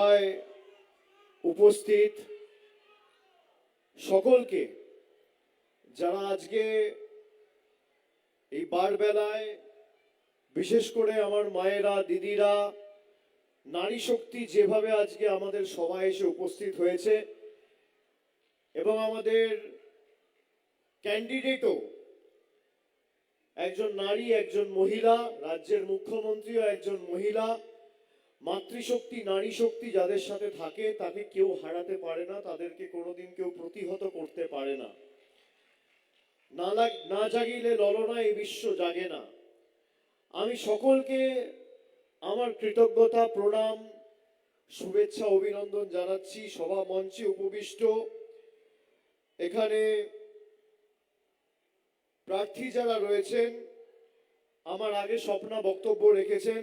সভায় উপস্থিত সকলকে, যারা আজকে এই বারবেলায় বিশেষ করে আমার মায়েরা, দিদিরা, নারী শক্তি যেভাবে আজকে আমাদের সভায় এসে উপস্থিত হয়েছে এবং আমাদের ক্যান্ডিডেটও একজন নারী, একজন মহিলা, রাজ্যের মুখ্যমন্ত্রীও একজন মহিলা। মাতৃশক্তি, নারী শক্তি যাদের সাথে থাকে তাকে কেউ হারাতে পারে না, তাদেরকে কোনোদিন কেউ প্রতিহত করতে পারে না। না জাগিলে ললনা এই বিশ্ব জাগে না। আমি সকলকে আমার কৃতজ্ঞতা, প্রণাম, শুভেচ্ছা, অভিনন্দন জানাচ্ছি। সভা মঞ্চে উপবিষ্ট এখানে প্রার্থী যারা রয়েছেন, আমার আগে স্বপ্না বক্তব্য রেখেছেন,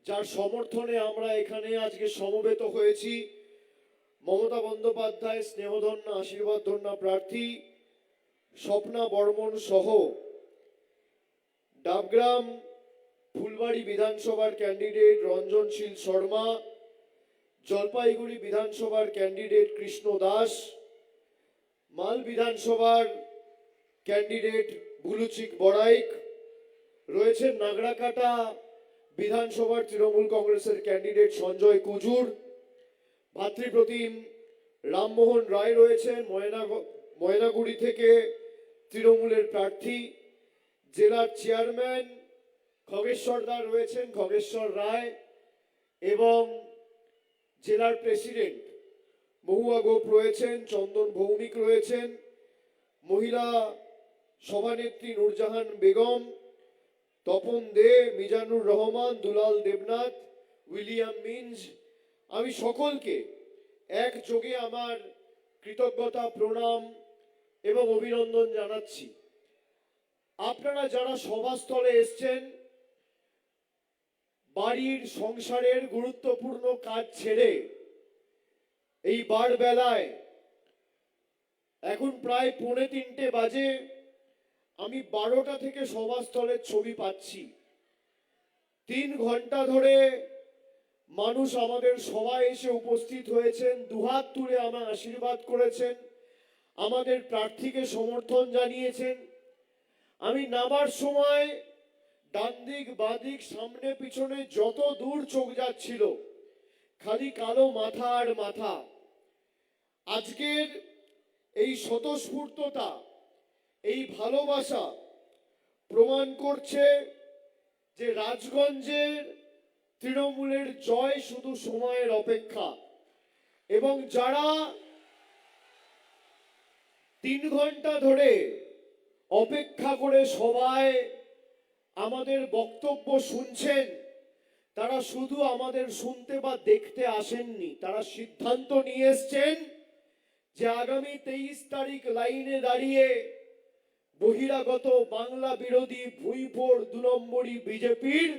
যার সমর্থনে আমরা এখানে আজকে সমবেত হয়েছি। মমতা বন্দ্যোপাধ্যায় স্নেহধন্য, আশীর্বাদধন্য প্রার্থী স্বপ্না বর্মন সহ ডাবগ্রাম ফুলবাড়ি বিধানসভার ক্যান্ডিডেট রঞ্জনশীল শর্মা, জলপাইগুড়ি বিধানসভার ক্যান্ডিডেট কৃষ্ণ দাস, মাল বিধানসভার ক্যান্ডিডেট বুলুচিক বড়াইক রয়েছেন, নাগরাকাটা বিধানসভার তৃণমূল কংগ্রেসের ক্যান্ডিডেট সঞ্জয় কুজুর, ভাতৃপ্রতিম রামমোহন রায় রয়েছেন ময়নাগুড়ি থেকে তৃণমূলের প্রার্থী, জেলার চেয়ারম্যান খগেশ্বরদার রয়েছেন, খগেশ্বর রায়, এবং জেলার প্রেসিডেন্ট মহুয়া গোপ রয়েছেন, চন্দন ভৌমিক রয়েছেন, মহিলা সভানেত্রী নূরজাহান বেগম, তপন দে, মিজানুর রহমান, দুলাল দেবনাথ, উইলিয়াম মিঞ্জ। আমি সকলকে একযোগে আমার কৃতজ্ঞতা, প্রণাম এবং অভিনন্দন জানাচ্ছি। আপনারা যারা সভাস্থলে এসছেন, বাড়ির সংসারের গুরুত্বপূর্ণ কাজ ছেড়ে এই বারবেলায়, এখন প্রায় 2:45 বাজে, আমি 12টা থেকে সভাস্থলের ছবি পাচ্ছি। 3 ঘন্টা ধরে মানুষ আমাদের সভায় এসে উপস্থিত হয়েছেন, দুহাত তুলে আমার আশীর্বাদ করেছেন, আমাদের প্রার্থীকে সমর্থন জানিয়েছেন। আমি নামার সময় ডান দিক, বাদিক, সামনে পিছনে যত দূর চোখ যাচ্ছিল, খালি কালো মাথা আর মাথা। আজকের এই স্বতঃস্ফূর্ততা, এই ভালোবাসা প্রমাণ করছে যে রাজগঞ্জের তৃণমূলের জয় শুধু সময়ের অপেক্ষা। এবং যারা 3 ঘন্টা ধরে অপেক্ষা করে সবাই আমাদের বক্তব্য শুনছেন, তারা শুধু আমাদের শুনতে বা দেখতে আসেননি, তারা সিদ্ধান্ত নিয়ে এসছেন যে আগামী 23 তারিখ লাইনে দাঁড়িয়ে বহিরাগত বাংলা বিরোধী ভুঁইফোড় 2 নম্বরই বিজেপির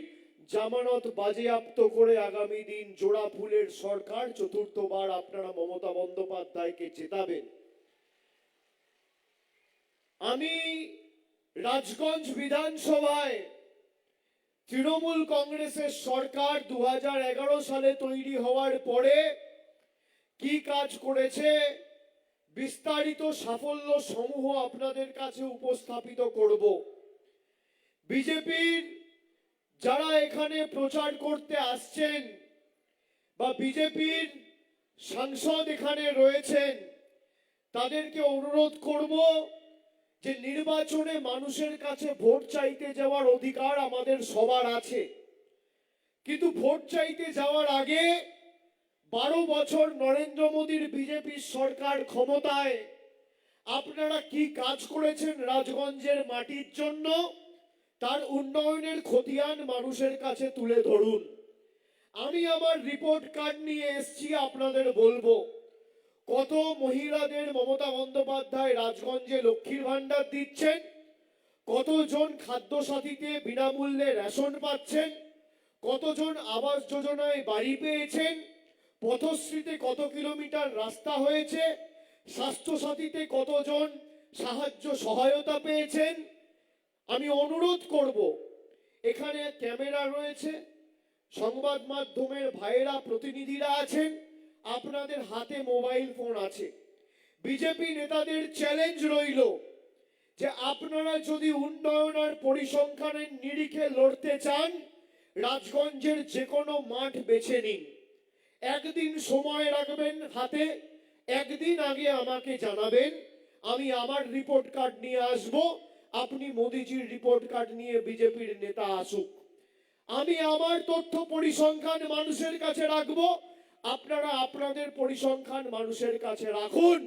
জামানত বাজেয়াপ্ত করে আগামী দিন জোড়া ফুলের সরকার চতুর্থবার আপনারা মমতা বন্দ্যোপাধ্যায়কে জেতাবেন। আমি রাজগঞ্জ বিধানসভায় তৃণমূল কংগ্রেসের সরকার 2011 সালে তৈরি হওয়ার পরে কি কাজ করেছে বিস্তারিত সাফল্য সমূহ আপনাদের কাছে উপস্থাপিত করব। বিজেপির যারা এখানে প্রচার করতে আসছেন বা বিজেপির সাংসদ এখানে রয়েছেন, তাদেরকে অনুরোধ করব যে নির্বাচনে মানুষের কাছে ভোট চাইতে যাওয়ার অধিকার আমাদের সবার আছে, কিন্তু ভোট চাইতে যাওয়ার আগে 12 বছর নরেন্দ্র মোদীর বিজেপির সরকার ক্ষমতায় আপনারা কি কাজ করেছেন রাজগঞ্জের মাটির জন্য, তার উন্নয়নের খতিয়ান মানুষের কাছে তুলে ধরুন। আমি আমার রিপোর্ট কার্ড নিয়ে এসেছি, আপনাদের বলবো কত মহিলাদের মমতা বন্দ্যোপাধ্যায় রাজগঞ্জে লক্ষ্মীর ভান্ডার দিচ্ছেন, কতজন খাদ্য সাথীতে বিনামূল্যে রেশন পাচ্ছেন, কতজন আবাস যোজনায় বাড়ি পেয়েছেন, পথশ্রীতে কত কিলোমিটার রাস্তা হয়েছে, স্বাস্থ্য সাথীতে কতজন সাহায্য সহায়তা পেয়েছেন। আমি অনুরোধ করব, এখানে ক্যামেরা রয়েছে, সংবাদ মাধ্যমের ভাইয়েরা প্রতিনিধিরা আছেন, আপনাদের হাতে মোবাইল ফোন আছে। বিজেপি নেতাদের চ্যালেঞ্জ রইল যে আপনারা যদি উন্নয়ন আর পরিসংখ্যানের নিরিখে লড়তে চান, রাজগঞ্জের যে কোনো মাঠ বেছে নিন। একদিন সময় রাখবেন হাতে, একদিন আগে আমাকে জানাবেন, আমি আমার রিপোর্ট কার্ড নিয়ে আসব, আপনি মোদিজির রিপোর্ট কার্ড নিয়ে বিজেপির নেতা আসুক। আমি আমার তথ্য পরিসংখ্যান মানুষের কাছে রাখবো, আপনারা আপনাদের পরিসংখ্যান মানুষের কাছে রাখুন।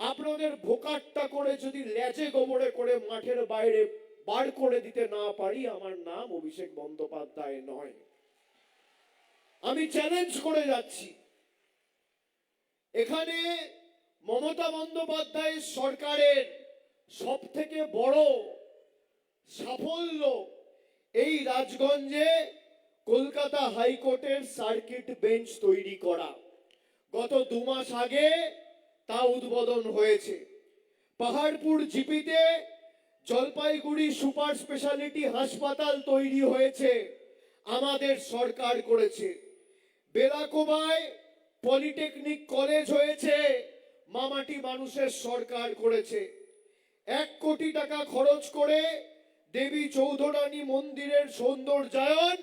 আপনাদের ভোকাট্টা করে যদি লেজে গোবরে করে মাঠের বাইরে বার করে দিতে না পারি, আমার নাম অভিষেক বন্দ্যোপাধ্যায় নয়। আমি চ্যালেঞ্জ করে যাচ্ছি। এখানে মমতা বন্দ্যোপাধ্যায় সরকারের সব থেকে বড় সাফল্য এই রাজগঞ্জে কলকাতা হাইকোর্টের সার্কিট বেঞ্চ তৈরি করা। গত 2 মাস আগে তা উদ্বোধন হয়েছে। পাহাড়পুর জিপিতে জলপাইগুড়ি সুপার স্পেশালিটি হাসপাতাল তৈরি হয়েছে, আমাদের সরকার করেছে। বেলাকোবায় পলিটেকনিক কলেজ হয়েছে, মামাটি মানুষের সরকার করেছে। 1 কোটি টাকা খরচ করে দেবী চৌধুরানী মন্দিরের সৌন্দর্যায়ন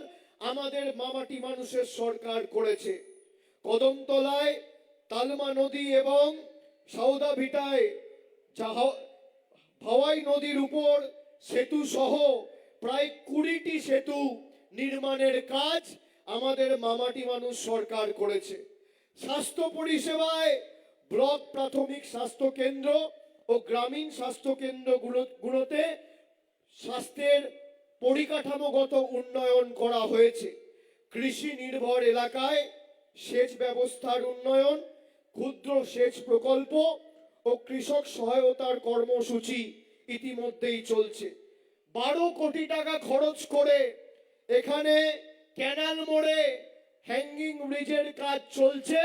আমাদের মামাটি মানুষের সরকার করেছে। কদমতলায় তালমা নদী এবং সাউদাভিটায় ভাওয়াই নদীর উপর সেতু সহ প্রায় 20টি সেতু নির্মাণের কাজ আমাদের মামাটি মানুষ সরকার করেছে। স্বাস্থ্য পরিষেবায় ব্লক প্রাথমিক স্বাস্থ্য কেন্দ্র ও গ্রামীণ স্বাস্থ্য কেন্দ্রগুলোতে স্বাস্থ্যের পরিকাঠামোগত উন্নয়ন করা হয়েছে। কৃষি নির্ভর এলাকায় সেচ ব্যবস্থার উন্নয়ন, ক্ষুদ্র সেচ প্রকল্প ও কৃষক সহায়তার কর্মসূচি ইতিমধ্যেই চলছে। 12 কোটি টাকা খরচ করে এখানে ক্যানাল মোড়ে হ্যাঙ্গিং ব্রিজের কাজ চলছে,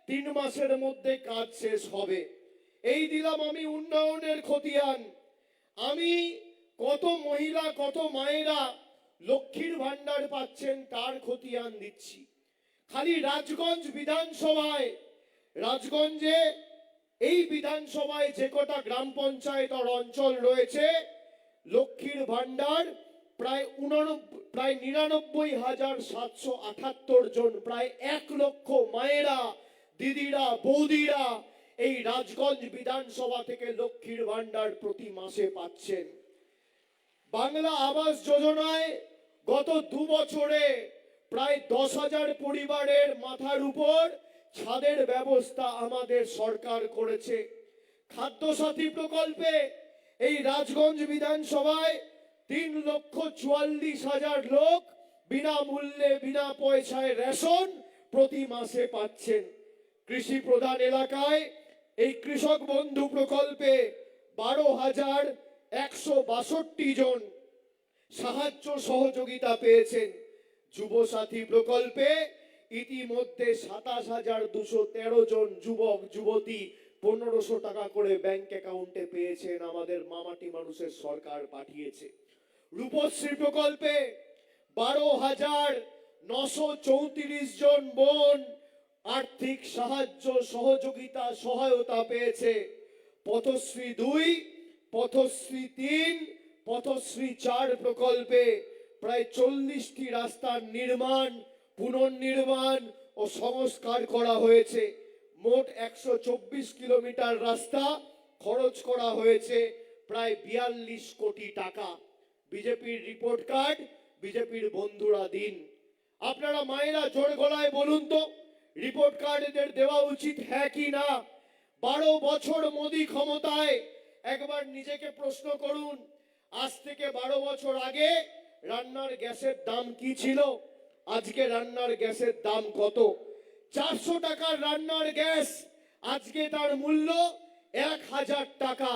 3 মাসের মধ্যে কাজ শেষ হবে। এই দিলাম আমি উন্নয়নের খতিয়ান। আমি কত মহিলা, কত মায়েরা লক্ষ্মীর ভান্ডার পাচ্ছেন তার খতিয়ান দিচ্ছি। খালি রাজগঞ্জ বিধানসভায়, রাজগঞ্জে এই বিধানসভায় যে কটা গ্রাম পঞ্চায়েত আর অঞ্চল রয়েছে, লক্ষ্মীর ভান্ডার প্রায় 99,778 জন, প্রায় 1 লক্ষ মায়েরা, দিদিরা, বৌদিরা এই রাজগঞ্জ বিধানসভা থেকে লক্ষ্মীর ভান্ডার প্রতি মাসে পাচ্ছেন। বাংলা আবাস যোজনায় গত 2 বছরে প্রায় 10,000 পরিবারের মাথার উপর ছাদের ব্যবস্থা আমাদের সরকার করেছে। খাদ্য সাথী প্রকল্পে এই রাজগঞ্জ বিধানসভায় 3,44,000 লোক বিনামূল্যে, বিনা পয়সায় রেশন প্রতি মাসে পাচ্ছেন। কৃষি প্রধান এলাকায় এই কৃষক বন্ধু প্রকল্পে 12,162 জন সাহায্য সহযোগিতা পেয়েছেন। যুব সাথী প্রকল্পে ইতিমধ্যে 27,213 জন যুবক যুবতী 1500 টাকা করে ব্যাংক অ্যাকাউন্টে পেয়েছেন, আমাদের মামাটি মানুষের সরকার পাঠিয়েছে। রূপশ্রী প্রকল্পে 12,934 জন বোন আর্থিক সাহায্য সহযোগিতা সহায়তা পেয়েছে। পথশ্রী 2, পথশ্রী 3, পথশ্রী 4 প্রকল্পে প্রায় 40টি রাস্তার নির্মাণ, পুনর্নির্মাণ ও সংস্কার করা হয়েছে। মোট 124 কিলোমিটার রাস্তা খরচ করা হয়েছে প্রায় 42 কোটি টাকা। বিজেপির রিপোর্ট কার্ড বিজেপির বন্ধুরা দিন। আপনারা মায়েরা জোর গলায় বলুন তো, রিপোর্ট কার্ড এদের দেওয়া উচিত হ্যাঁ কি না? 12 বছর মোদি ক্ষমতায়, একবার নিজেকে প্রশ্ন করুন, আজ থেকে 12 বছর আগে রান্নার গ্যাসের দাম কি ছিল? আজকে রান্নার গ্যাসের দাম কত? 400 টাকার রান্নার গ্যাস আজকে তার মূল্য 1,000 টাকা।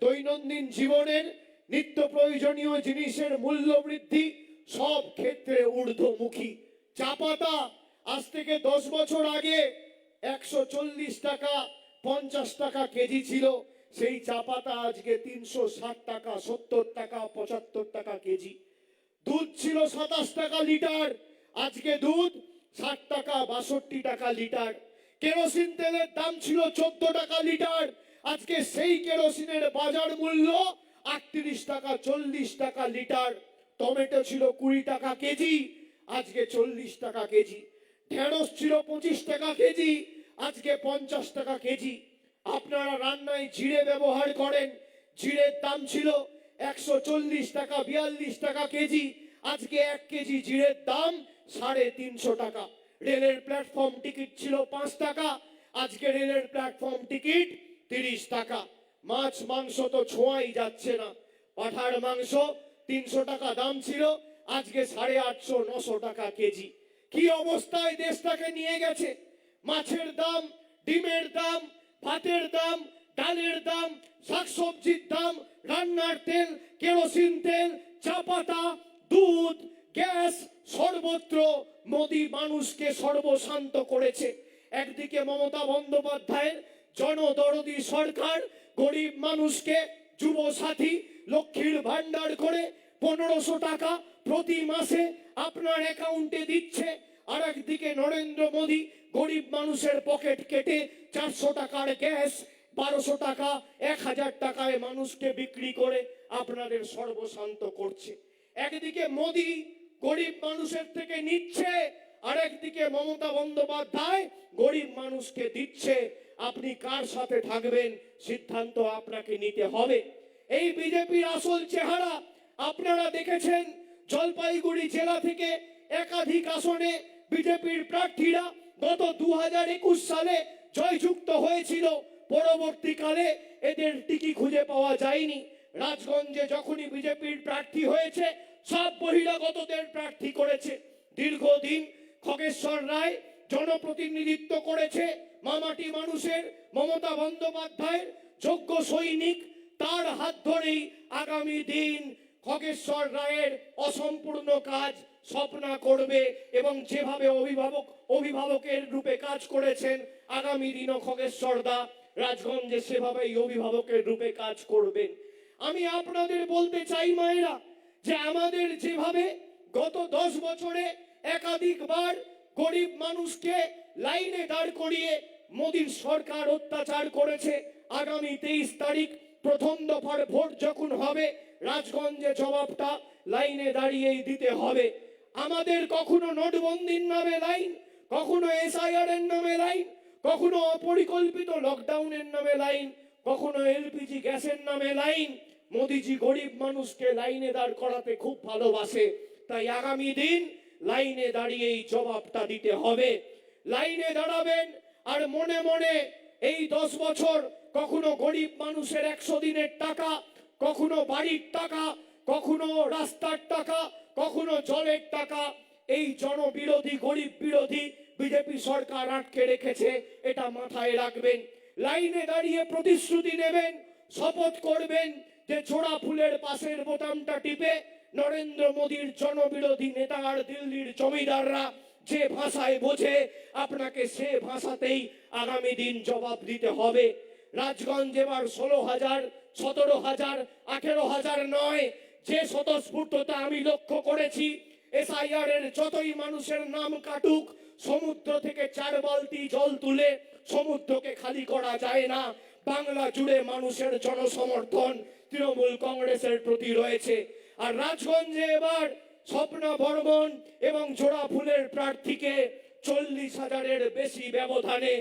দৈনন্দিন জীবনের নিত্য প্রয়োজনীয় জিনিসের মূল্য বৃদ্ধি সব ক্ষেত্রে ঊর্ধ্বমুখী। চা পাতা আজ থেকে 10 বছর আগে 140 টাকা 50 টাকা কেজি ছিল, সেই চা পাতা আজকে 360 টাকা, 70 টাকা, 75 টাকা কেজি। দুধ ছিল 27 টাকা লিটার, আজকে দুধ 60 টাকা 62 টাকা লিটার। কেরোসিন তেলের দাম ছিল 14 টাকা লিটার, আজকে সেই কেরোসিনের বাজার মূল্য 38 টাকা 40 টাকা লিটার। টমেটো ছিল 20 টাকা কেজি, আজকে 40 টাকা কেজি। ঢেঁড়স ছিল 25 টাকা কেজি, আজকে 50 টাকা কেজি। আপনারা রান্নায় জিরে ব্যবহার করেন, জিরের দাম ছিল 140 টাকা 42 টাকা কেজি, আজকে 1 কেজি জিরের দাম 350 টাকা। রেলের প্ল্যাটফর্ম টিকিট ছিল 5 টাকা, আজকে রেলের প্ল্যাটফর্ম টিকিট 30 টাকা। মাছ মাংস তো ছোঁয়াই যাচ্ছে না। পাঁঠার মাংস 300 টাকা দাম ছিল, আজকে 850 900 টাকা কেজি। কি অবস্থায় দেশটাকে নিয়ে গেছে! মাছের দাম, ডিমের দাম, ভাতের দাম, ডালের দাম, শাকসবজির দাম, রান্নার তেল, কেরোসিন তেল, চা পাতা, দুধ, গ্যাস, সর্বত্র মোদি মানুষকে সর্বশান্ত করেছে। একদিকে মমতা বন্দ্যোপাধ্যায়ের জনদরদি সরকার গরিব মানুষকে যুব সাথী, লক্ষ্মীর ভান্ডার করে 1500 টাকা প্রতি মাসে আপনার অ্যাকাউন্টে দিচ্ছে। আর একদিকে নরেন্দ্র মোদী গরিব মানুষের পকেট কেটে 400 টাকার গ্যাস 1200 টাকা 1000 টাকায় মানুষকে বিক্রি করে আপনাদের সর্বশান্ত করছে। একদিকে মোদী গরিব মানুষের থেকে নিচ্ছে, আর একদিকে মমতা বন্দ্যোপাধ্যায় গরিব মানুষকে দিচ্ছে। আপনি কার সাথে থাকবেন সিদ্ধান্ত আপনাকে নিতে হবে। এই বিজেপির আসল চেহারা আপনারা দেখেছেন। জলপাইগুড়ি জেলা থেকে একাধিক আসনে বিজেপির প্রার্থীরা গত 2021 সালে জয়যুক্ত হয়েছিল, পরবর্তীকালে এদের টিকি খুঁজে পাওয়া যায়নি। রাজগঞ্জে যখনই বিজেপির প্রার্থী হয়েছে সব বহিরাগতদের প্রার্থী করেছে। দীর্ঘদিন খগেশ্বর রায় জনপ্রতিনিধিত্ব করেছে মামাটি মানুষের, মমতা বন্দ্যোপাধ্যায়ের যোগ্য সৈনিক। তার হাত ধরেই আগামী দিন খগেশ্বর রায়ের অসম্পূর্ণ কাজ স্বপ্না করবে, এবং যেভাবে অভিভাবকের রূপে কাজ করেছেন আগামী দিনও খগেশ্বর দা রাজগঞ্জে সেভাবেই অভিভাবকের রূপে কাজ করবেন। আমি আপনাদের বলতে চাই মায়েরা, যে আমাদের যেভাবে গত 10 বছরে একাধিকবার গরিব মানুষকে লাইনে দাঁড় করিয়ে মোদীর সরকার অত্যাচার করেছে, আগামী 23 তারিখ প্রথম দফার ভোট যখন হবে রাজগঞ্জে জবাবটা লাইনে দাঁড়িয়েই দিতে হবে। আমাদের কখনো নোটবন্দির নামে লাইন, কখনো এসআইআর এর নামে লাইন, কখনো অপরিকল্পিত লকডাউনের নামে লাইন, কখনো এলপিজি গ্যাসের নামে লাইন। মোদিজি গরিব মানুষকে লাইনে দাঁড় করাতে খুব ভালোবাসে, তাই আগামী দিন লাইনে দাঁড়িয়েই জবাবটা দিতে হবে। লাইনে দাঁড়াবেন আর মনে মনে এই 10 বছর কখনো গরিব মানুষের 100 দিনের টাকা, কখনো বাড়ির টাকা, কখনো রাস্তার টাকা, কখনো জলের টাকা এই জনবিরোধী গরিব বিরোধী বিজেপি সরকার আটকে রেখেছে, এটা মাথায় রাখবেন। লাইনে দাঁড়িয়ে প্রতিশ্রুতি নেবেন, শপথ করবেন যে জোড়া ফুলের পাশের বোতামটা টিপে নরেন্দ্র মোদীর জনবিরোধী নেতা আর দিল্লির জমিদাররা যে ভাষায় বোঝে আপনাকে সে ভাষাতেই আগামী দিন জবাব দিতে হবে। রাজগঞ্জ এবার 16,000, 17,000, 18,000 নয়, যে স্বতঃস্ফূর্ততা আমি লক্ষ্য করেছি, এসআইআর এর যতই মানুষের নাম কাটুক, সমুদ্র থেকে 4 বালতি জল তুলে সমুদ্রকে খালি করা যায় না। বাংলা জুড়ে মানুষের জনসমর্থন তৃণমূল কংগ্রেসের প্রতি রয়েছে। আর রাজগঞ্জে এবার স্বপ্না বর্মন এবং জোড়া ফুলের প্রার্থীকে 40,000-এর বেশি ব্যবধানে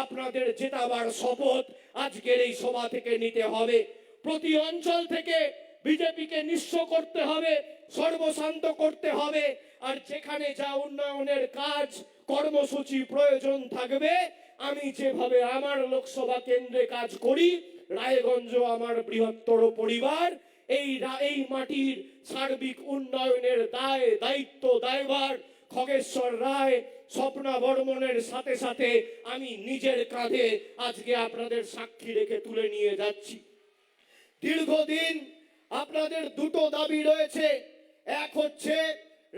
আপনাদের জেতাবার শপথ আজকের এই সভা থেকে নিতে হবে। প্রতি অঞ্চল থেকে বিজেপিকে নিঃস্ব করতে হবে, সর্বশান্ত করতে হবে। আর যেখানে যা উন্নয়নের কাজ কর্মসূচি প্রয়োজন থাকবে, আমি যেভাবে আমার লোকসভা কেন্দ্রে কাজ করি, রায়গঞ্জ আমার বৃহত্তর পরিবার, এই মাটির সার্বিক উন্নয়নের দায়িত্ব দায়ভার খগেশ্বর রায়, স্বপ্না বর্মনের সাথে সাথে আমি নিজের কাঁধে আজকে আপনাদের সাক্ষী রেখে তুলে নিয়ে যাচ্ছি। দীর্ঘদিন আপনাদের দুটো দাবি রয়েছে। এক হচ্ছে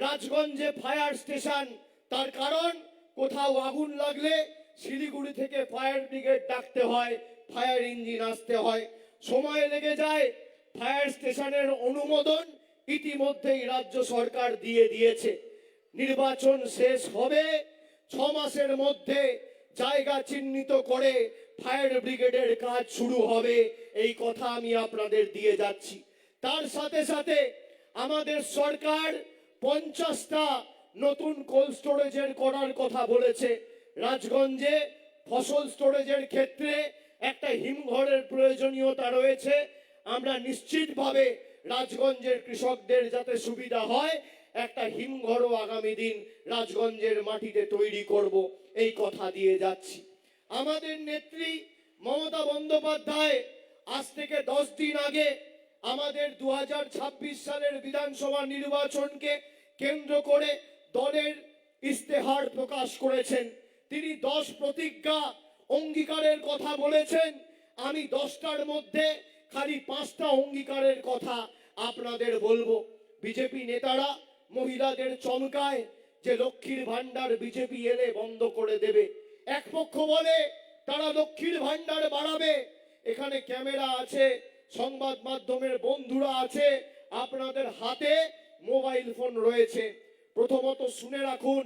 রাজগঞ্জে ফায়ার স্টেশন, তার কারণ কোথাও আগুন লাগলে শিলিগুড়ি থেকে ফায়ার ব্রিগেড ডাকতে হয়, ফায়ার ইঞ্জিন আসতে হয়, সময় লেগে যায়। ফায়ার স্টেশনের অনুমোদন ইতিমধ্যেই রাজ্য সরকার দিয়ে দিয়েছে। নির্বাচন শেষ হবে 6 মাসের মধ্যে, জায়গা চিহ্নিত করে ফায়ার ব্রিগেডের কাজ শুরু হবে, এই কথা আমি আপনাদের দিয়ে যাচ্ছি। তার সাথে সাথে আমাদের সরকার 50টা নতুন কোল্ড স্টোরেজের করার কথা বলেছে। রাজগঞ্জে ফসল স্টোরেজের ক্ষেত্রে একটা হিমঘরের প্রয়োজনীয়তা রয়েছে। আমরা নিশ্চিতভাবে রাজগঞ্জের কৃষকদের যাতে সুবিধা হয়, একটা হিমঘরও আগামী দিন রাজগঞ্জের মাটিতে তৈরি করব, এই কথা দিয়ে যাচ্ছি। আমাদের নেত্রী মমতা বন্দ্যোপাধ্যায় আজ থেকে 10 দিন আগে আমাদের 2026 সালের বিধানসভা নির্বাচনকে কেন্দ্র করে দলের ইস্তেহার প্রকাশ করেছেন। তিনি 10 প্রতিজ্ঞা অঙ্গীকারের কথা বলেছেন। আমি 10টার মধ্যে খালি 5টা অঙ্গীকারের কথা আপনাদের বলবো। বিজেপি নেতারা মহিলাদের চমকায় যে লক্ষ্মীর ভান্ডার বিজেপি এলে বন্ধ করে দেবে। এক পক্ষ বলে তারা লক্ষ্মীর ভান্ডার বাড়াবে। এখানে ক্যামেরা আছে, সংবাদ মাধ্যমের বন্ধুরা আছে, আপনাদের হাতে মোবাইল ফোন রয়েছে। প্রথমত শুনে রাখুন,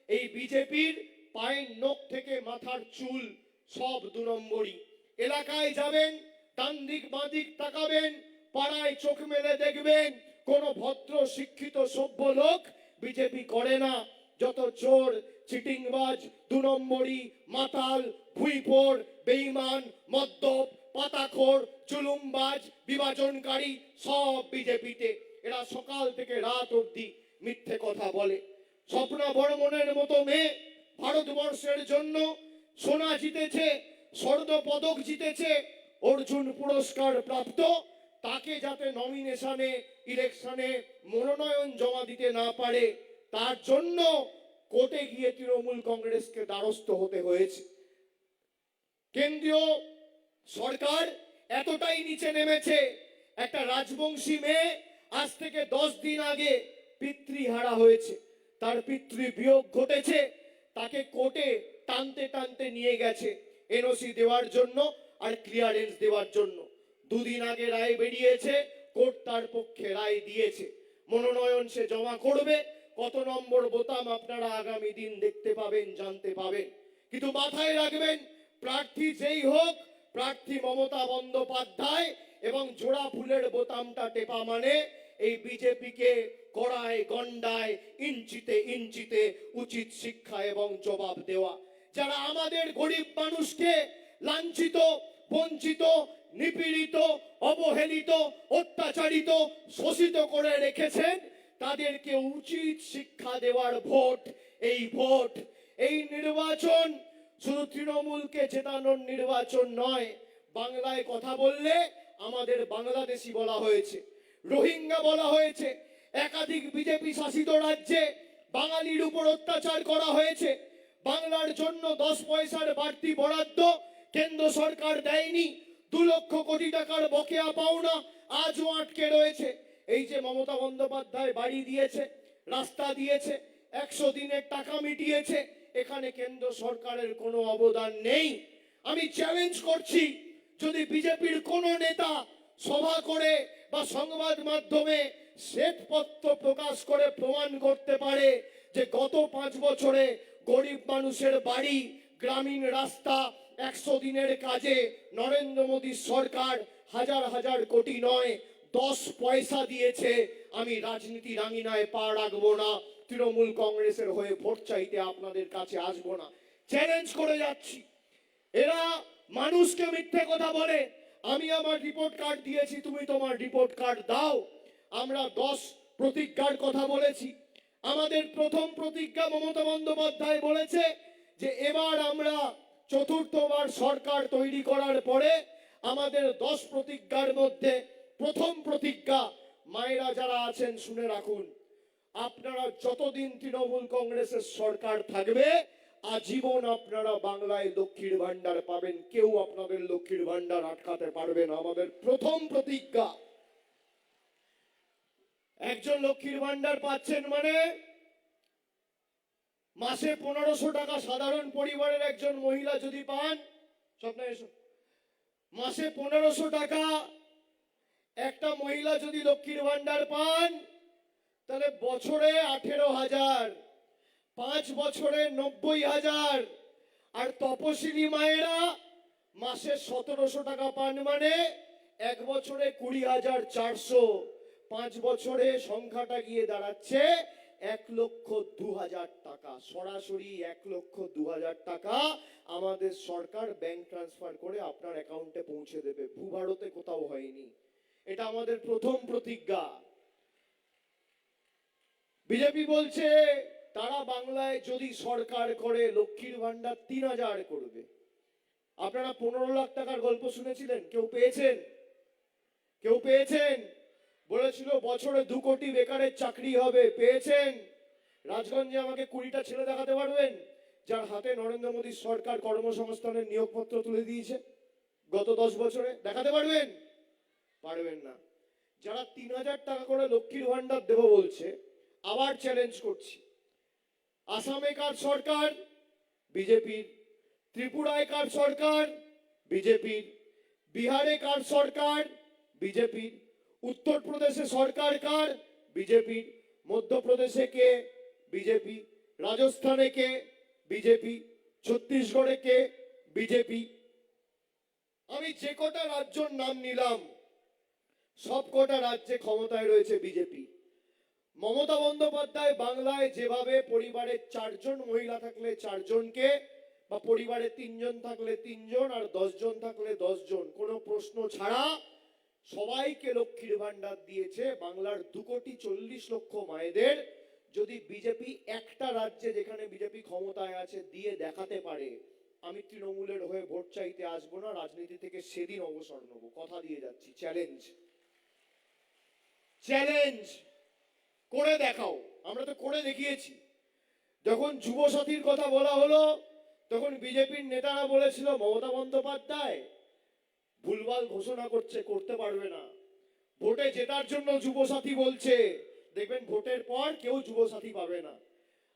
এই বিজেপির পায়ের নখ থেকে মাথার চুল সব 2 নম্বরই। এলাকায় যাবেন, ডান দিক বাঁ দিক তাকাবেন, পাড়ায় চোখ মেলে দেখবেন কোন ভদ্র শিক্ষিত সভ্য লোক বিজেপি করে না। যত চোর, চিটিংবাজ, 2 নম্বরই, মাতাল, ভুইপোর, বেঈমান, মদ্যপ, পাতাখোর, জুলুমবাজ, বিভাজনকারী সব বিজেপিতে। এরা সকাল থেকে রাত অবধি মিথ্যে কথা বলে। স্বপ্না বর্মনের মতো মেয়ে ভারতবর্ষের জন্য সোনা জিতেছে, স্বর্ণ পদক জিতেছে, অর্জুন পুরস্কার প্রাপ্ত, তাকে যাতে নমিনেশনে ইলেকশনে মনোনয়ন জমা দিতে না পারে, তার জন্য কোর্টে গিয়ে তৃণমূল কংগ্রেসকে দ্বারস্থ হতে হয়েছে। কেন্দ্রীয় সরকার এতটাই নিচে নেমেছে, একটা রাজবংশী মেয়ে আজ থেকে 10 দিন আগে পিতৃহারা হয়েছে, তার পিতৃ বিয়োগ ঘটেছে, তাকে কোর্টে টানতে টানতে নিয়ে গেছে এনওসি দেওয়ার জন্য আর ক্লিয়ারেন্স দেওয়ার জন্য। 2 দিন আগে রায় বেরিয়েছে, কোর্ট তার পক্ষে রায় দিয়েছে। মনোনয়ন সে জমা করবে, কত নম্বর বোতাম আপনারা আগামী দিন দেখতে পাবেন, জানতে পাবেন। কিন্তু মাথায় রাখবেন, প্রার্থী যেই হোক, প্রার্থী মমতা বন্দ্যোপাধ্যায়, এবং জোড়া ফুলের বোতামটা টেপা মানে এই বিজেপিকে কড়ায় গন্ডায় ইঞ্চিতে ইঞ্চিতে উচিত শিক্ষা এবং জবাব দেওয়া। যারা আমাদের গরিব মানুষকে লাঞ্ছিত, বঞ্চিত, নিপীড়িত, অবহেলিত, অত্যাচারিত, শোষিত করে রেখেছেন, তাদেরকে উচিত শিক্ষা দেওয়ার ভোট এই ভোট। এই নির্বাচন শুধু তৃণমূলকে জেতানোর নির্বাচন নয়। বাংলায় কথা বললে আমাদের বাংলাদেশি বলা হয়েছে, রোহিঙ্গা বলা হয়েছে। একাধিক বিজেপি শাসিত রাজ্যে বাঙালির উপর অত্যাচার করা হয়েছে। বাংলার জন্য 10 পয়সার বাড়তি বরাদ্দ কেন্দ্র সরকার দেয়নি। 2 লক্ষ কোটি টাকার বকেয়া পাওনা আজও আটকে রয়েছে। এই যে মমতা বন্দ্যোপাধ্যায় বাড়ি দিয়েছে, রাস্তা দিয়েছে, 100 দিনের টাকা মিটিয়েছে, এখানে কেন্দ্র সরকারের কোনো অবদান নেই। আমি চ্যালেঞ্জ করছি, যদি বিজেপির কোনো নেতা সভা করে বা সংবাদ মাধ্যমে শ্বেতপত্র প্রকাশ করে প্রমাণ করতে পারে যে গত 5 বছরে গরিব মানুষের বাড়ি, গ্রামীণ রাস্তা, 100 দিনের কাজে নরেন্দ্র মোদীর সরকার হাজার হাজার কোটি নয় 10 পয়সা দিয়েছে, আমি রাজনীতির আঙিনায় পা রাখবো না, তৃণমূল কংগ্রেসের হয়ে ভোট চাইতে আপনাদের কাছে আসবো না। চ্যালেঞ্জ করে যাচ্ছি। এরা মানুষকে মিথ্যে কথা বলে। আমি আমার রিপোর্ট কার্ড দিয়েছি, তুমি তোমার রিপোর্ট কার্ড দাও। আমরা 10 প্রতিজ্ঞার কথা বলেছি। আমাদের প্রথম প্রতিজ্ঞা মমতা বন্দ্যোপাধ্যায় বলেছে যে এবার আমরা 4র্থবার সরকার তৈরি করার পরে আমাদের 10 প্রতিজ্ঞার মধ্যে প্রথম প্রতিজ্ঞা, মায়েরা যারা আছেন শুনে রাখুন, আপনারা যতদিন তৃণমূল কংগ্রেসের সরকার থাকবে আজীবন আপনারা বাংলায় লক্ষ্মীর ভান্ডার পাবেন, কেউ আপনাদের লক্ষ্মীর ভান্ডার আটকাতে পারবে না। আমাদের প্রথম প্রতিজ্ঞা। একজন লক্ষ্মীর ভান্ডার পাচ্ছেন মানে মাসে 1500 টাকা সাধারণ পরিবারের একজন মহিলা যদি পান, স্বপ্ন এসো, মাসে 1500 টাকা একটা মহিলা যদি লক্ষ্মীর ভান্ডার পান তাহলে বছরে 18,000, 5 বছরে 90,000, আর তপশিলি মায়েরা মাসে 1700 টাকা পান, মানে 1 বছরে 20,400, 5 বছরে সংখ্যাটা গিয়ে দাঁড়াচ্ছে 1,02,000 টাকা। সরাসরি 1,02,000 টাকা আমাদের সরকার ব্যাংক ট্রান্সফার করে আপনার অ্যাকাউন্টে পৌঁছে দেবে। ভূভারতে কোথাও হয়নি। এটা আমাদের প্রথম প্রতিজ্ঞা। বিজেপি বলছে তারা বাংলায় যদি সরকার করে লক্ষ্মীর ভান্ডার 3,000 করবে। আপনারা 15 লাখ টাকার গল্প শুনেছিলেন? কেউ পেয়েছেন? কেউ পেয়েছেন? বলেছিল বছরে 2 কোটি বেকারের চাকরি হবে, পেয়েছেন? রাজগঞ্জে আমাকে 20টা ছেলে দেখাতে পারবেন যার হাতে নরেন্দ্র মোদীর সরকার কর্মসংস্থানের নিয়োগপত্র তুলে দিয়েছে গত 10 বছরে? দেখাতে পারবেন? পারবেন না। যারা 3,000 টাকা করে লক্ষ্মীর ভান্ডার দেব বলছে, আবার চ্যালেঞ্জ করছি, আসামে কার সরকার? বিজেপির। ত্রিপুরায় কার সরকার? বিজেপির। বিহারে কার সরকার? বিজেপির। উত্তরপ্রদেশে সরকার কার? বিজেপির। মধ্যপ্রদেশে কে? বিজেপি। রাজস্থানে কে? বিজেপি। ছত্তিশগড়ে কে? বিজেপি। আমি যে কটা রাজ্যের নাম নিলাম সব কটা রাজ্যে ক্ষমতায় রয়েছে বিজেপি। মমতা বন্দ্যোপাধ্যায় বাংলায় যেভাবে পরিবারে 4 জন মহিলা থাকলে 4 জনকে, বা পরিবারে 3 জন থাকলে 3 জন, আর 10 জন থাকলে 10 জন, কোনো প্রশ্ন ছাড়া সবাইকে লক্ষ্মীর ভান্ডার দিয়েছে। বাংলার 2,40,00,000 মায়েদের যদি বিজেপি একটা রাজ্যে, যেখানে বিজেপি ক্ষমতায় আছে, দিয়ে দেখাতে পারে, আমি তৃণমূলের হয়ে ভোট চাইতে আসবো না, রাজনীতি থেকে সেদিন অবসর নেব, কথা দিয়ে যাচ্ছি। চ্যালেঞ্জ, চ্যালেঞ্জ করে দেখাও। আমরা তো করে দেখিয়েছি। যখন যুব সাথীর কথা বলা হলো তখন বিজেপির নেতারা বলেছিল মমতা বন্দ্যোপাধ্যায় ভুলভাল ঘোষণা করছে, করতে পারবে না। ভোটে জেতার জন্য যুব সাথী বলছে, দেখবেন ভোটের পর কেউ যুব সাথী পাবে না।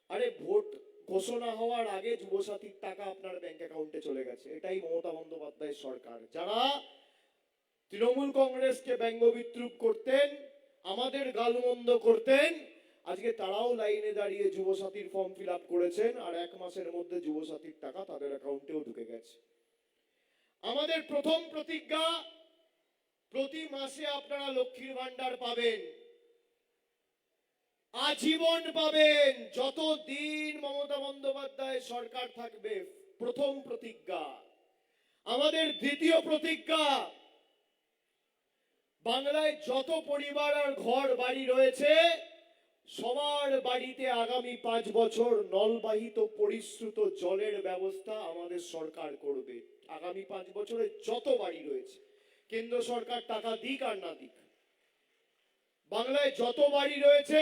আরে ভোট ঘোষণা হওয়ার আগে যুব সাথীর টাকা আপনার ব্যাংক অ্যাকাউন্টে চলে গেছে। এটাই মমতা বন্দ্যোপাধ্যায়ের সরকার। যারা তৃণমূল কংগ্রেসকে ব্যঙ্গ বিদ্রুপ করতেন, আমাদের গালমন্দ করতেন, আজকে তারাও লাইনে দাঁড়িয়ে যুবসাথীর ফর্ম ফিল আপ করেছেন, আর 1 মাসের মধ্যে যুবসাথীর টাকা তাদের অ্যাকাউন্টেও ঢুকে গেছে। আমাদের প্রথম প্রতিজ্ঞা, প্রতি মাসে আপনারা লক্ষ্মীর ভান্ডার পাবেন, আজীবন পাবেন, যতদিন মমতা বন্দ্যোপাধ্যায় সরকার থাকবে। প্রথম প্রতিজ্ঞা। আমাদের দ্বিতীয় প্রতিজ্ঞা, বাংলায় যত পরিবার আর ঘর বাড়ি রয়েছে সবার বাড়িতে আগামী 5 বছর নলবাহিত পরিশ্রুত জলের ব্যবস্থা আমাদের সরকার করবে। আগামী 5 বছরে যত বাড়ি রয়েছে, কেন্দ্র সরকার টাকা দিক আর না দিক, বাংলায় যত বাড়ি রয়েছে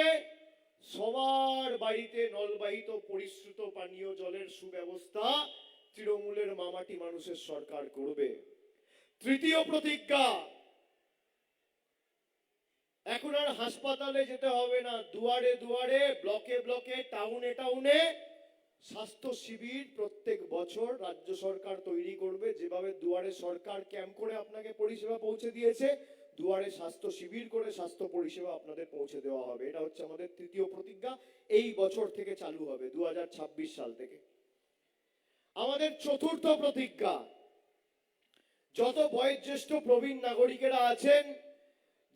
সবার বাড়িতে নলবাহিত পরিশ্রুত পানীয় জলের সুব্যবস্থা তৃণমূলের মামাটি মানুষের সরকার করবে। তৃতীয় প্রতিজ্ঞা, এখন আর হাসপাতালে যেতে হবে না, দুয়ারে দুয়ারে, ব্লকে ব্লকে, টাউনে টাউনে স্বাস্থ্য শিবির প্রত্যেক বছর রাজ্য সরকার তৈরি করবে। যেভাবে দুয়ারে সরকার ক্যাম্প করে আপনাকে পরিষেবা পৌঁছে দিয়েছে, দুয়ারে স্বাস্থ্য শিবির করে স্বাস্থ্য পরিষেবা আপনাদের পৌঁছে দেওয়া হবে। এটা হচ্ছে আমাদের তৃতীয় প্রতিজ্ঞা, এই বছর থেকে চালু হবে, 2026 সাল থেকে। আমাদের চতুর্থ প্রতিজ্ঞা, যত বয়োজ্যেষ্ঠ প্রবীণ নাগরিকেরা আছেন,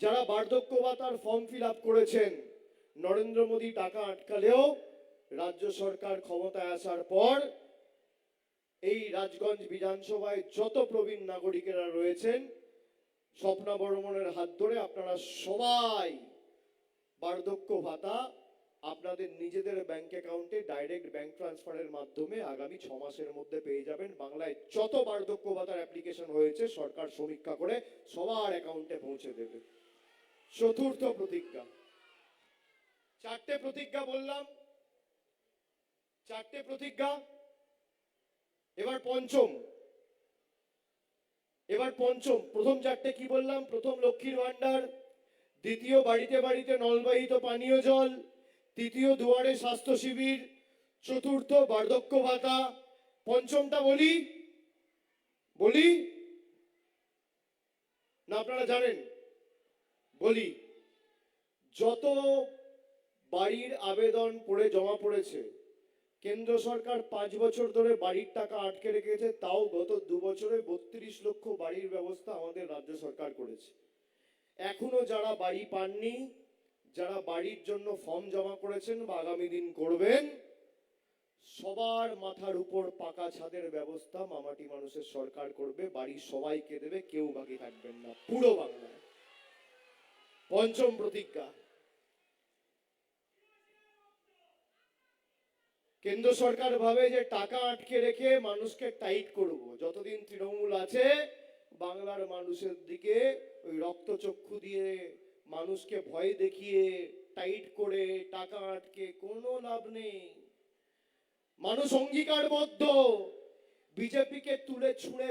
যারা বার্ধক্য ভাতার ফর্ম ফিল আপ করেছেন, নরেন্দ্র মোদী টাকা আটকালেও রাজ্য সরকার ক্ষমতায় আসার পর এই রাজগঞ্জ বিধানসভায় যত প্রবীণ নাগরিকেরা রয়েছেন, স্বপ্না বর্মনের হাত ধরে আপনারা সবাই বার্ধক্য ভাতা আপনাদের নিজেদের ব্যাংক অ্যাকাউন্টে ডাইরেক্ট ব্যাংক ট্রান্সফারের মাধ্যমে আগামী 6 মাসের মধ্যে পেয়ে যাবেন। বাংলায় যত বার্ধক্য ভাতার অ্যাপ্লিকেশন হয়েছে সরকার সমীক্ষা করে সবার অ্যাকাউন্টে পৌঁছে দেবে। চতুর্থ প্রতিজ্ঞা। 4টে প্রতিজ্ঞা বললাম, 4টে প্রতিজ্ঞা। এবার পঞ্চম। প্রথম 4টে কি বললাম? প্রথম লক্ষ্মীর ভান্ডার, দ্বিতীয় বাড়িতে বাড়িতে নলবাহিত পানীয় জল, তৃতীয় দুয়ারে স্বাস্থ্য শিবির, চতুর্থ বার্ধক্য ভাতা। পঞ্চমটা বলি না আপনারা জানেন? বলি, যত বাড়ির আবেদন পড়ে জমা পড়েছে, কেন্দ্র সরকার 5 বছর ধরে বাড়ির টাকা আটকে রেখেছে, তাও গত 2 বছরে 32 লক্ষ বাড়ির ব্যবস্থা আমাদের রাজ্য সরকার করেছে। এখনো যারা বাড়ি পাননি, যারা বাড়ির জন্য ফর্ম জমা করেছেন বা আগামী দিন করবেন, সবার মাথার উপর পাকা ছাদের ব্যবস্থা মামাটি মানুষের সরকার করবে, বাড়ির সবাইকে দেবে, কেউ বাকি থাকবেন না পুরো বাংলায়। পঞ্চম প্রতিজ্ঞা। কেন্দ্র সরকার ভাবে যে টাকা আটকে রেখে মানুষকে টাইট করব, যতদিন তৃণমূল আছে বাংলার মানুষের দিকে ওই রক্তচক্ষু দিয়ে মানুষকে ভয় দেখিয়ে টাইট করে টাকা আটকে কোনো লাভ নেই। মানুষ অঙ্গীকারবদ্ধ, বিজেপিকে তুলে ছুঁড়ে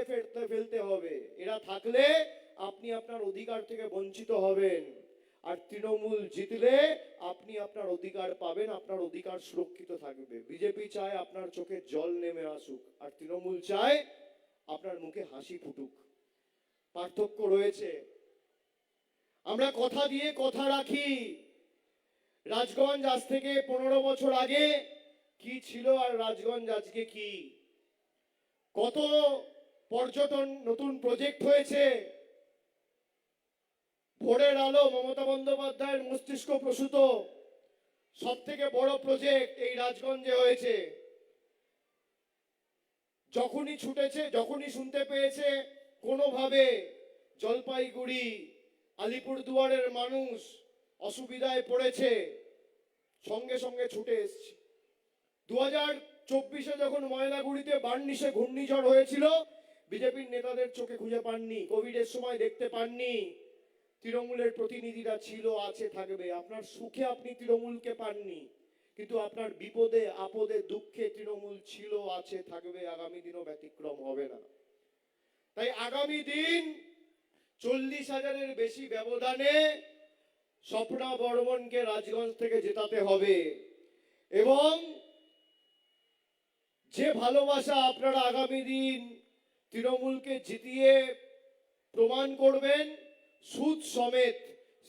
ফেলতে হবে। এরা থাকলে আপনি আপনার অধিকার থেকে বঞ্চিত হবেন, আর তৃণমূল জিতলে আপনি আপনার অধিকার পাবেন, আপনার অধিকার সুরক্ষিত থাকবে। বিজেপি চায় আপনার চোখে জল নেমে আসুক, আর তৃণমূল চায় আপনার মুখে হাসি ফুটুক। পার্থক্য রয়েছে। আমরা কথা দিয়ে কথা রাখি। রাজগঞ্জ আজ থেকে 15 বছর আগে কি ছিল আর রাজগঞ্জ আজকে কি? কত পর্যটন নতুন প্রজেক্ট হয়েছে। ভোরের আলো মমতা বন্দ্যোপাধ্যায়ের মস্তিষ্ক প্রসূত সব থেকে বড় প্রজেক্ট এই রাজগঞ্জে হয়েছে। যখনই ছুটেছে, যখনই শুনতে পেয়েছে কোনোভাবে জলপাইগুড়ি আলিপুরদুয়ারের মানুষ অসুবিধায় পড়েছে, সঙ্গে সঙ্গে ছুটে এসছে। 2024-এ যখন ময়নাগুড়িতে বার্নিশে ঘূর্ণিঝড় হয়েছিল, বিজেপির নেতাদের চোখে খুঁজে পাননি, কোভিডের সময় দেখতে পাননি। তৃণমূলের প্রতিনিধিরা ছিল, আছে, থাকবে। আপনার সুখে আপনি তৃণমূলকে পাননি, কিন্তু আপনার বিপদে আপদে দুঃখে তৃণমূল ছিল, আছে, থাকবে, আগামী দিনও ব্যতিক্রম হবে না। তাই আগামী দিন 40,000-এর বেশি ব্যবধানে স্বপ্না বর্মনকে রাজগঞ্জ থেকে জেতাতে হবে। এবং যে ভালোবাসা আপনারা আগামী দিন তৃণমূলকে জিতিয়ে প্রমাণ করবেন, সুদ সমেত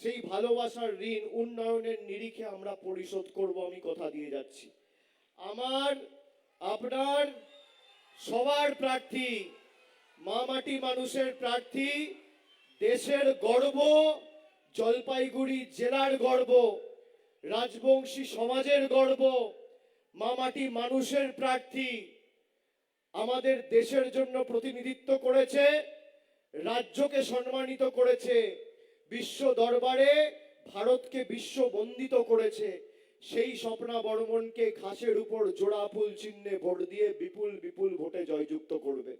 সেই ভালোবাসার ঋণ উন্নয়নের নিরিখে আমরা পরিশোধ করব, আমি কথা দিয়ে যাচ্ছি। আমার আপনার সবার প্রার্থী, মা মাটি মানুষের প্রার্থী, দেশের গর্ব, জলপাইগুড়ি জেলার গর্ব, রাজবংশী সমাজের গর্ব, মা মাটি মানুষের প্রার্থী, আমাদের দেশের জন্য প্রতিনিধিত্ব করেছে, রাজ্যকে সম্মানিত করেছে, বিশ্ব দরবারে ভারতকে বিশ্ব বন্দিত করেছে, সেই স্বপ্না বর্মনকে ঘাসের উপর জোড়া ফুল চিহ্নে ভোট দিয়ে বিপুল বিপুল ভোটে জয়যুক্ত করবে।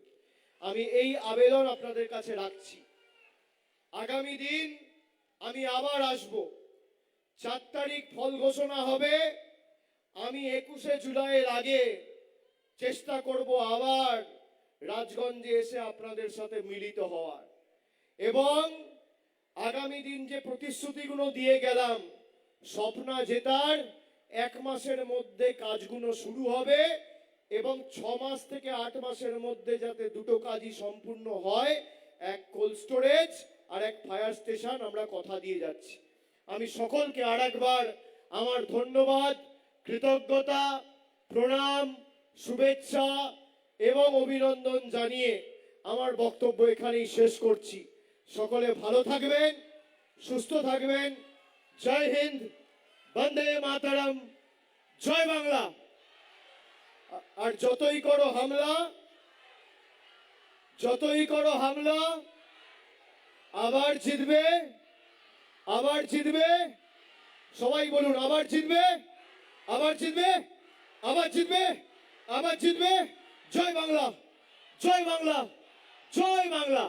আমি এই আবেদন আপনাদের কাছে রাখছি। আগামী দিন আমি আবার আসব। 4 তারিখ ফল ঘোষণা হবে। আমি 21শে জুলাইয়ের আগে চেষ্টা করব আবার রাজগঞ্জে এসে আপনাদের সাথে মিলিত হওয়ার, এবং আগামী দিন যে প্রতিশ্রুতিগুলো দিয়ে গেলাম, স্বপ্না জেতার 1 মাসের মধ্যে কাজগুলো শুরু হবে, এবং 6 মাস থেকে 8 মাসের মধ্যে যাতে দুটো কাজই সম্পূর্ণ হয়, এক কোল্ড স্টোরেজ আর এক ফায়ার স্টেশন, আমরা কথা দিয়ে যাচ্ছি। আমি সকলকে আরেকবার আমার ধন্যবাদ, কৃতজ্ঞতা, প্রণাম, শুভেচ্ছা এবং অভিনন্দন জানিয়ে আমার বক্তব্য এখানেই শেষ করছি। সকলে ভালো থাকবেন, সুস্থ থাকবেন। জয় হিন্দ, বন্দে মাতরম, জয় বাংলা। আর যতই করো হামলা, আবার জিতবে, আবার জিতবে। সবাই বলুন, আবার জিতবে, আবার জিতবে, আবার জিতবে, আবার জিতবে। জয় বাংলা, জয় বাংলা, জয় বাংলা,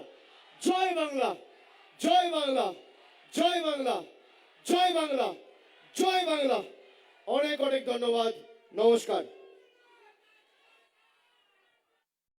জয় বাংলা, জয় বাংলা, জয় বাংলা, জয় বাংলা, জয় বাংলা। অনেক অনেক ধন্যবাদ। নমস্কার।